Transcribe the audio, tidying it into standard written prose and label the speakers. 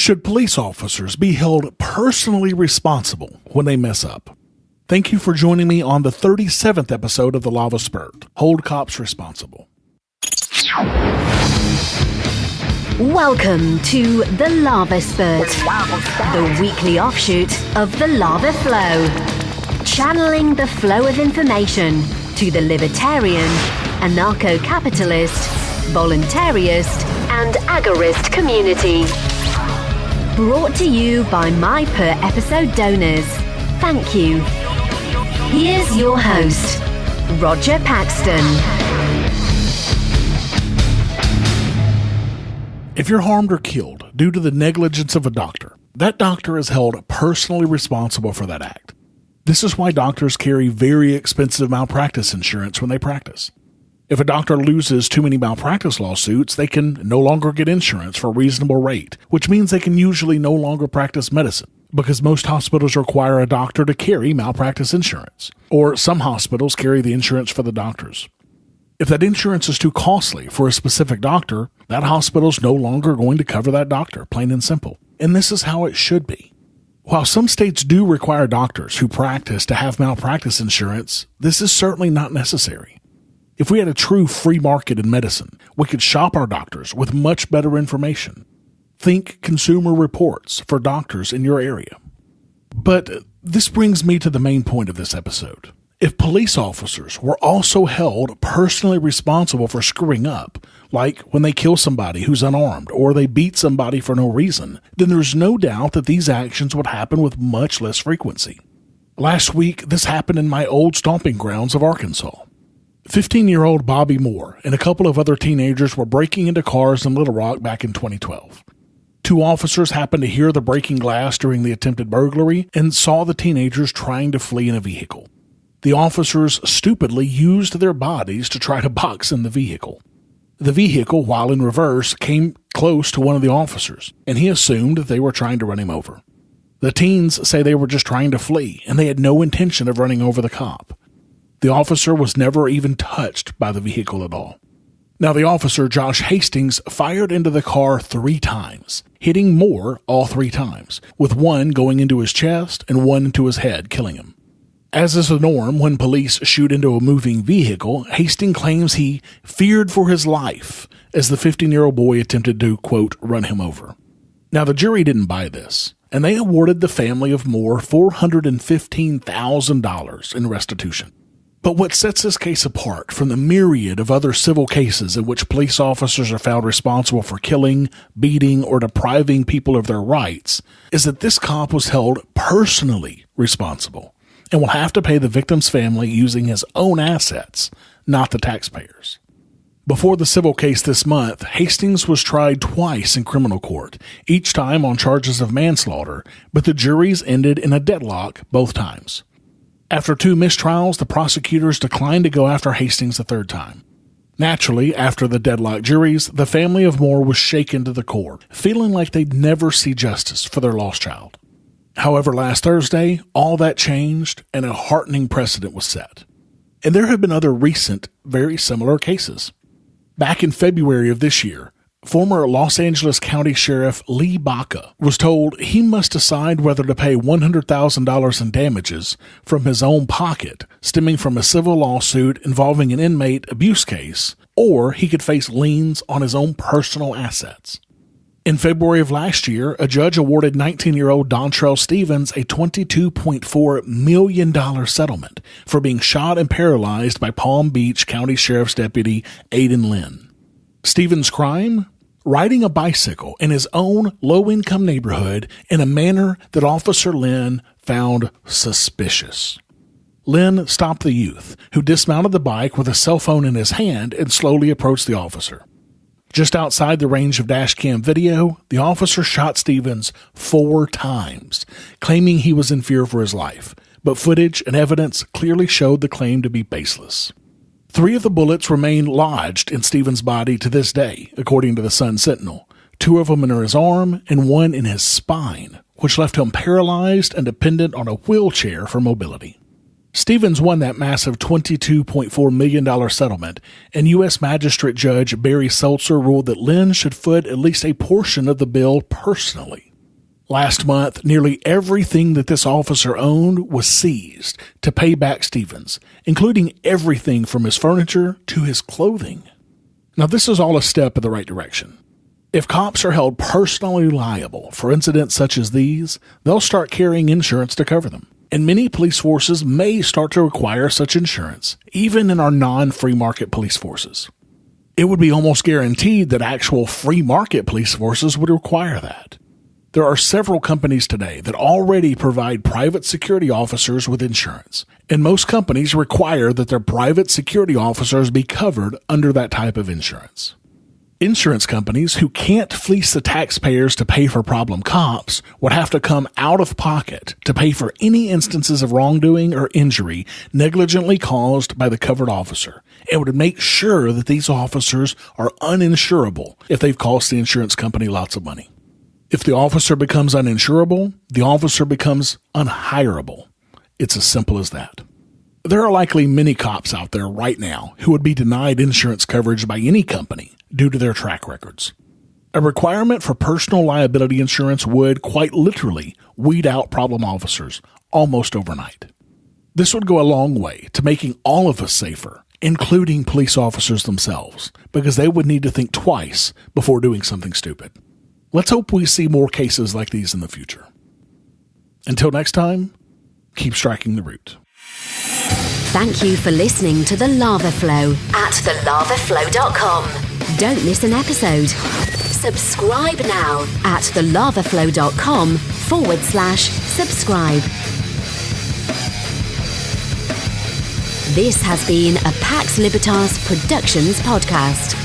Speaker 1: Should police officers be held personally responsible when they mess up? Thank you for joining me on the 37th episode of the LAVA Spurt. Hold cops responsible.
Speaker 2: Welcome to the LAVA Spurt, the weekly offshoot of the lava flow. Channeling the flow of information to the libertarian, anarcho-capitalist, voluntarist, and agorist community. Brought to you by my per-episode donors. Thank you. Here's your host, Roger Paxton.
Speaker 1: If you're harmed or killed due to the negligence of a doctor, that doctor is held personally responsible for that act. This is why doctors carry very expensive malpractice insurance when they practice. If a doctor loses too many malpractice lawsuits, they can no longer get insurance for a reasonable rate, which means they can usually no longer practice medicine, because most hospitals require a doctor to carry malpractice insurance, or some hospitals carry the insurance for the doctors. If that insurance is too costly for a specific doctor, that hospital is no longer going to cover that doctor, plain and simple. And this is how it should be. While some states do require doctors who practice to have malpractice insurance, this is certainly not necessary. If we had a true free market in medicine, we could shop our doctors with much better information. Think Consumer Reports for doctors in your area. But this brings me to the main point of this episode. If police officers were also held personally responsible for screwing up, like when they kill somebody who's unarmed or they beat somebody for no reason, then there's no doubt that these actions would happen with much less frequency. Last week, this happened in my old stomping grounds of Arkansas. 15-year-old Bobby Moore and a couple of other teenagers were breaking into cars in Little Rock back in 2012. Two officers happened to hear the breaking glass during the attempted burglary and saw the teenagers trying to flee in a vehicle. The officers stupidly used their bodies to try to box in the vehicle. The vehicle, while in reverse, came close to one of the officers, and he assumed that they were trying to run him over. The teens say they were just trying to flee, and they had no intention of running over the cop. The officer was never even touched by the vehicle at all. Now, the officer, Josh Hastings, fired into the car 3 times, hitting Moore all 3 times, with one going into his chest and one into his head, killing him. As is the norm when police shoot into a moving vehicle, Hastings claims he feared for his life as the 15-year-old boy attempted to, quote, run him over. Now, the jury didn't buy this, and they awarded the family of Moore $415,000 in restitution. But what sets this case apart from the myriad of other civil cases in which police officers are found responsible for killing, beating, or depriving people of their rights is that this cop was held personally responsible and will have to pay the victim's family using his own assets, not the taxpayers. Before the civil case this month, Hastings was tried twice in criminal court, each time on charges of manslaughter, but the juries ended in a deadlock both times. After 2 mistrials, the prosecutors declined to go after Hastings a 3rd time. Naturally, after the deadlock juries, the family of Moore was shaken to the core, feeling like they'd never see justice for their lost child. However, last Thursday, all that changed and a heartening precedent was set. And there have been other recent, very similar cases. Back in February of this year, former Los Angeles County Sheriff Lee Baca was told he must decide whether to pay $100,000 in damages from his own pocket stemming from a civil lawsuit involving an inmate abuse case, or he could face liens on his own personal assets. In February of last year, a judge awarded 19-year-old Dontrell Stevens a $22.4 million settlement for being shot and paralyzed by Palm Beach County Sheriff's Deputy Aiden Lynn. Stevens' crime? Riding a bicycle in his own low-income neighborhood in a manner that Officer Lynn found suspicious. Lynn stopped the youth, who dismounted the bike with a cell phone in his hand and slowly approached the officer. Just outside the range of dashcam video, the officer shot Stevens 4 times, claiming he was in fear for his life, but footage and evidence clearly showed the claim to be baseless. 3 of the bullets remain lodged in Stevens' body to this day, according to the Sun-Sentinel, 2 of them in his arm and 1 in his spine, which left him paralyzed and dependent on a wheelchair for mobility. Stevens won that massive $22.4 million settlement, and U.S. Magistrate Judge Barry Seltzer ruled that Lynn should foot at least a portion of the bill personally. Last month, nearly everything that this officer owned was seized to pay back Stevens, including everything from his furniture to his clothing. Now, this is all a step in the right direction. If cops are held personally liable for incidents such as these, they'll start carrying insurance to cover them. And many police forces may start to require such insurance, even in our non-free market police forces. It would be almost guaranteed that actual free market police forces would require that. There are several companies today that already provide private security officers with insurance, and most companies require that their private security officers be covered under that type of insurance. Insurance companies who can't fleece the taxpayers to pay for problem cops would have to come out of pocket to pay for any instances of wrongdoing or injury negligently caused by the covered officer, and would make sure that these officers are uninsurable if they've cost the insurance company lots of money. If the officer becomes uninsurable, the officer becomes unhirable. It's as simple as that. There are likely many cops out there right now who would be denied insurance coverage by any company due to their track records. A requirement for personal liability insurance would, quite literally, weed out problem officers almost overnight. This would go a long way to making all of us safer, including police officers themselves, because they would need to think twice before doing something stupid. Let's hope we see more cases like these in the future. Until next time, keep striking the root.
Speaker 2: Thank you for listening to The Lava Flow at thelavaflow.com. Don't miss an episode. Subscribe now at thelavaflow.com/subscribe. This has been a Pax Libertas Productions podcast.